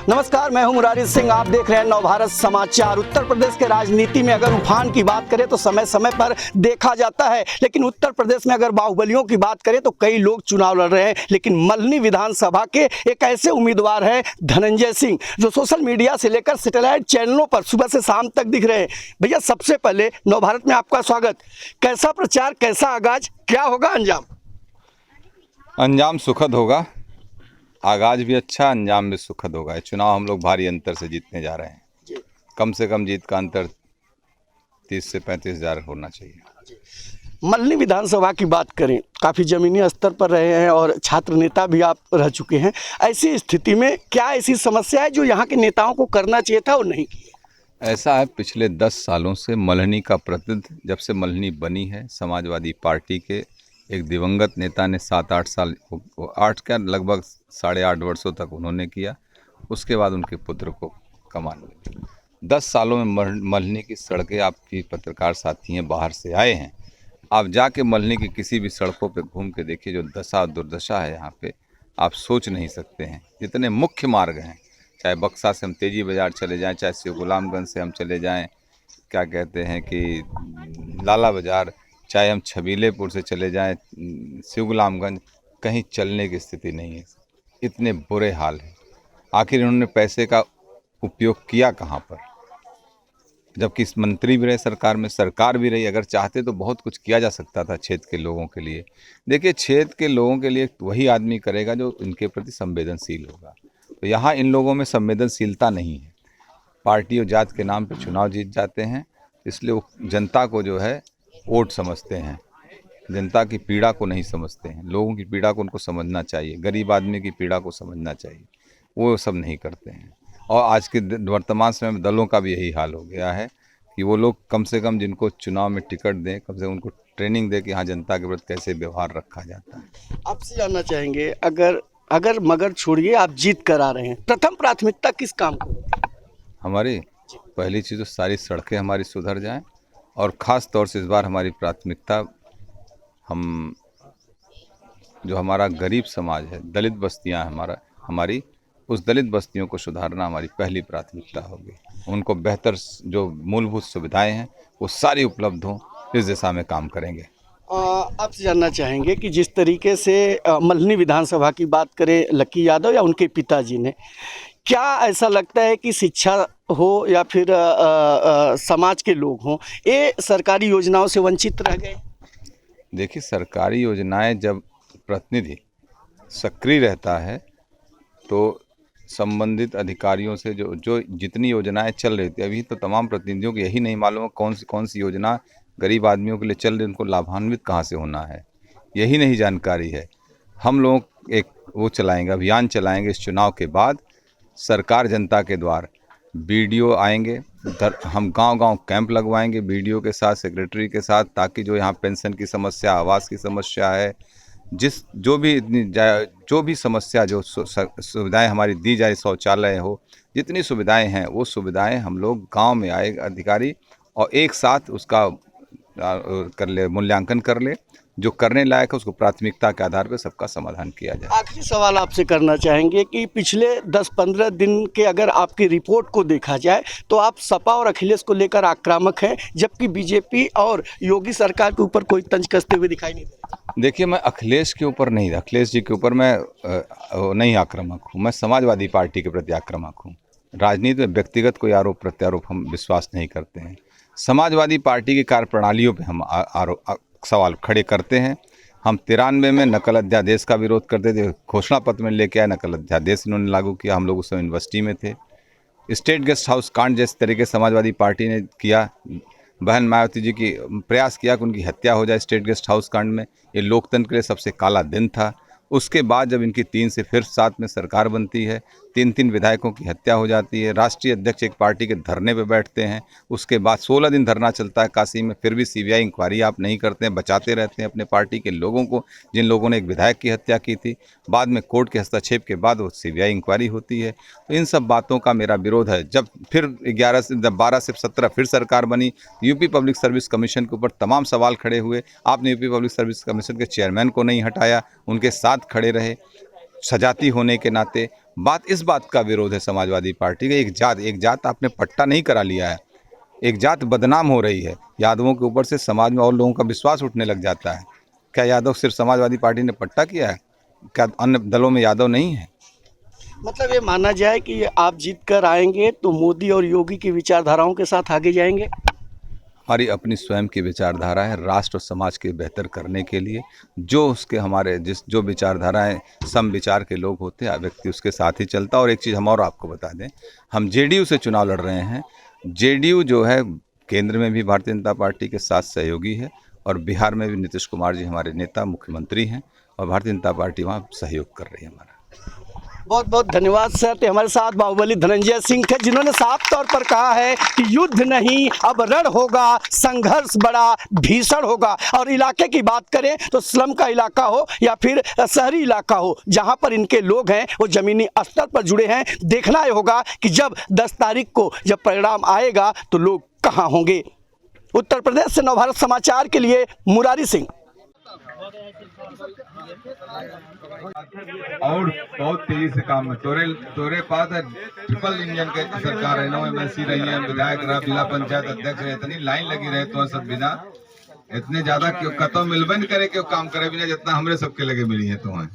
नमस्कार, मैं हूं मुरारी सिंह। आप देख रहे हैं नवभारत समाचार। उत्तर प्रदेश के राजनीति में अगर उफान की बात करें तो समय समय पर देखा जाता है, लेकिन उत्तर प्रदेश में अगर बाहुबलियों की बात करें तो कई लोग चुनाव लड़ रहे हैं। लेकिन मल्हनी विधानसभा के एक ऐसे उम्मीदवार हैं धनंजय सिंह, जो सोशल मीडिया से लेकर सैटेलाइट चैनलों पर सुबह से शाम तक दिख रहे हैं। भैया, सबसे पहले नवभारत में आपका स्वागत। कैसा प्रचार, कैसा आगाज, क्या होगा अंजाम? अंजाम सुखद होगा। आगाज भी अच्छा, अंजाम भी सुखद होगा। ये चुनाव हम लोग भारी अंतर से जीतने जा रहे हैं। कम से कम जीत का अंतर 30 से 35 हज़ार होना चाहिए। मल्हनी विधानसभा की बात करें, काफ़ी ज़मीनी स्तर पर रहे हैं और छात्र नेता भी आप रह चुके हैं। ऐसी स्थिति में क्या ऐसी समस्या है जो यहाँ के नेताओं को करना चाहिए था और नहीं किया? ऐसा है, पिछले 10 सालों से मल्हनी का प्रतिनिधित्व, जब से मल्हनी बनी है, समाजवादी पार्टी के एक दिवंगत नेता ने 7-8 साल, 8 क्या लगभग 8.5 वर्षों तक उन्होंने किया। उसके बाद उनके पुत्र को कमान मिली। 10 सालों में मल्हनी की सड़कें, आपकी पत्रकार साथी हैं, बाहर से आए हैं, आप जाके मल्हनी की किसी भी सड़कों पे घूम के देखिए, जो दशा दुर्दशा है यहाँ पे, आप सोच नहीं सकते हैं। जितने मुख्य मार्ग हैं, चाहे बक्सा से हम तेजी बाज़ार चले जाएं, चाहे शिव गुलामगंज से हम चले जाएं, क्या कहते हैं कि लाला बाज़ार, चाहे हम छबीलेपुर से चले जाएं शिव गुलामगंज, कहीं चलने की स्थिति नहीं है। इतने बुरे हाल हैं। आखिर इन्होंने पैसे का उपयोग किया कहाँ पर? जबकि इस मंत्री भी रहे सरकार में, सरकार भी रही, अगर चाहते तो बहुत कुछ किया जा सकता था क्षेत्र के लोगों के लिए। देखिए, क्षेत्र के लोगों के लिए वही आदमी करेगा जो इनके प्रति संवेदनशील होगा। तो यहाँ इन लोगों में संवेदनशीलता नहीं है। पार्टी और जात के नाम पर चुनाव जीत जाते हैं, इसलिए वो जनता को जो है वोट समझते हैं, जनता की पीड़ा को नहीं समझते हैं। लोगों की पीड़ा को उनको समझना चाहिए, गरीब आदमी की पीड़ा को समझना चाहिए। वो सब नहीं करते हैं। और आज के वर्तमान समय में दलों का भी यही हाल हो गया है कि वो लोग कम से कम जिनको चुनाव में टिकट दें, कम से कम उनको ट्रेनिंग दें कि हाँ, जनता के प्रति कैसे व्यवहार रखा जाता है। आपसे जानना चाहेंगे, अगर मगर छोड़िए, आप जीत कर आ रहे हैं, प्रथम प्राथमिकता किस काम को? हमारी पहली चीज़ तो सारी सड़कें हमारी सुधर जाएं, और ख़ास तौर से इस बार हमारी प्राथमिकता, हम जो हमारा गरीब समाज है, दलित बस्तियां हमारी उस दलित बस्तियों को सुधारना हमारी पहली प्राथमिकता होगी। उनको बेहतर जो मूलभूत सुविधाएं हैं वो सारी उपलब्ध हों, इस दिशा में काम करेंगे। आपसे जानना चाहेंगे कि जिस तरीके से मल्हनी विधानसभा की बात करें लकी यादव या उनके पिताजी ने, क्या ऐसा लगता है कि शिक्षा हो या फिर समाज के लोग हों, ये सरकारी योजनाओं से वंचित रह गए? देखिए, सरकारी योजनाएं जब प्रतिनिधि सक्रिय रहता है तो संबंधित अधिकारियों से जो जितनी योजनाएं चल रही थी, अभी तो तमाम प्रतिनिधियों को यही नहीं मालूम है कौन सी योजना गरीब आदमियों के लिए चल रही, उनको लाभान्वित कहाँ से होना है, यही नहीं जानकारी है। हम लोग एक वो चलाएंगे, अभियान चलाएंगे इस चुनाव के बाद। सरकार जनता के द्वार, बीडीओ आएंगे, हम गांव-गांव कैंप लगवाएंगे बीडीओ के साथ, सेक्रेटरी के साथ, ताकि जो यहाँ पेंशन की समस्या, आवास की समस्या है, जो भी समस्या, जो सुविधाएं हमारी दी जाए, शौचालय हो, जितनी सुविधाएं हैं वो सुविधाएं हम लोग गांव में आए अधिकारी और एक साथ उसका कर ले, मूल्यांकन कर ले, जो करने लायक है उसको प्राथमिकता के आधार पर सबका समाधान किया जाए। आखिरी सवाल आपसे करना चाहेंगे कि पिछले 10-15 दिन के अगर आपकी रिपोर्ट को देखा जाए तो आप सपा और अखिलेश को लेकर आक्रामक हैं, जबकि बीजेपी और योगी सरकार के ऊपर कोई तंज कसते हुए दिखाई नहीं दे रहा। देखिए, मैं अखिलेश के ऊपर नहीं, अखिलेश जी के ऊपर मैं नहीं आक्रामक हूँ। मैं समाजवादी पार्टी के प्रति आक्रामक हूँ। राजनीति में व्यक्तिगत कोई आरोप प्रत्यारोप हम विश्वास नहीं करते हैं। समाजवादी पार्टी की कार्यप्रणालियों पे हम सवाल खड़े करते हैं। हम 93 में नकल अध्यादेश का विरोध करते थे, घोषणा पत्र में लेके आए, नकल अध्यादेश इन्होंने लागू किया, हम लोग उस समय यूनिवर्सिटी में थे। स्टेट गेस्ट हाउस कांड जिस तरीके समाजवादी पार्टी ने किया, बहन मायावती जी की प्रयास किया कि उनकी हत्या हो जाए स्टेट गेस्ट हाउस कांड में, ये लोकतंत्र के लिए सबसे काला दिन था। उसके बाद जब इनकी 3 से फिर 7 में सरकार बनती है, 3 विधायकों की हत्या हो जाती है, राष्ट्रीय अध्यक्ष एक पार्टी के धरने पे बैठते हैं, उसके बाद 16 दिन धरना चलता है काशी में, फिर भी सीबीआई इंक्वायरी आप नहीं करते हैं, बचाते रहते हैं अपने पार्टी के लोगों को, जिन लोगों ने एक विधायक की हत्या की थी। बाद में कोर्ट के हस्तक्षेप के बाद वो सीबीआई इंक्वायरी होती है। तो इन सब बातों का मेरा विरोध है। जब फिर 12 से 17 फिर सरकार बनी, यूपी पब्लिक सर्विस कमीशन के ऊपर तमाम सवाल खड़े हुए। आपने यूपी पब्लिक सर्विस कमीशन के चेयरमैन को नहीं हटाया, उनके साथ खड़े रहे। सजाती होने के नाते बात इस बात का विरोध है समाजवादी पार्टी का। एक जात आपने पट्टा नहीं करा लिया है, एक जात बदनाम हो रही है। यादवों के ऊपर से समाज में और लोगों का विश्वास उठने लग जाता है। क्या यादव सिर्फ समाजवादी पार्टी ने पट्टा किया है? क्या अन्य दलों में यादव नहीं है? मतलब ये माना जाए कि आप जीत कर आएंगे तो मोदी और योगी की विचारधाराओं के साथ आगे जाएंगे? हमारी अपनी स्वयं की विचारधारा है, राष्ट्र और समाज के बेहतर करने के लिए। जो उसके हमारे जो विचारधाराएं सम विचार के लोग होते हैं, व्यक्ति उसके साथ ही चलता। और एक चीज़ हम और आपको बता दें, हम जेडीयू से चुनाव लड़ रहे हैं। जेडीयू जो है केंद्र में भी भारतीय जनता पार्टी के साथ सहयोगी है, और बिहार में भी नीतीश कुमार जी हमारे नेता मुख्यमंत्री हैं, और भारतीय जनता पार्टी वहाँ सहयोग कर रही है हमारा। बहुत बहुत धन्यवाद सर। तो हमारे साथ बाहुबली धनंजय सिंह थे, जिन्होंने साफ तौर पर कहा है कि युद्ध नहीं, अब रण होगा, संघर्ष बड़ा भीषण होगा। और इलाके की बात करें तो स्लम का इलाका हो या फिर शहरी इलाका हो, जहां पर इनके लोग हैं वो ज़मीनी स्तर पर जुड़े हैं। देखना ये होगा कि जब 10 तारीख को जब परिणाम आएगा तो लोग कहाँ होंगे। उत्तर प्रदेश से नवभारत समाचार के लिए मुरारी सिंह। और बहुत तेजी से काम है। तोरे पास है ट्रिपल इंजन के सरकार है, 9 MLC रही है, विधायक रहा, जिला पंचायत अध्यक्ष रहे, इतनी लाइन लगी रहे तो सब बिना इतने ज्यादा क्यों कतो मिलबे न करे क्यों काम करे बिना जितना हमरे सबके लगे मिली है तो है।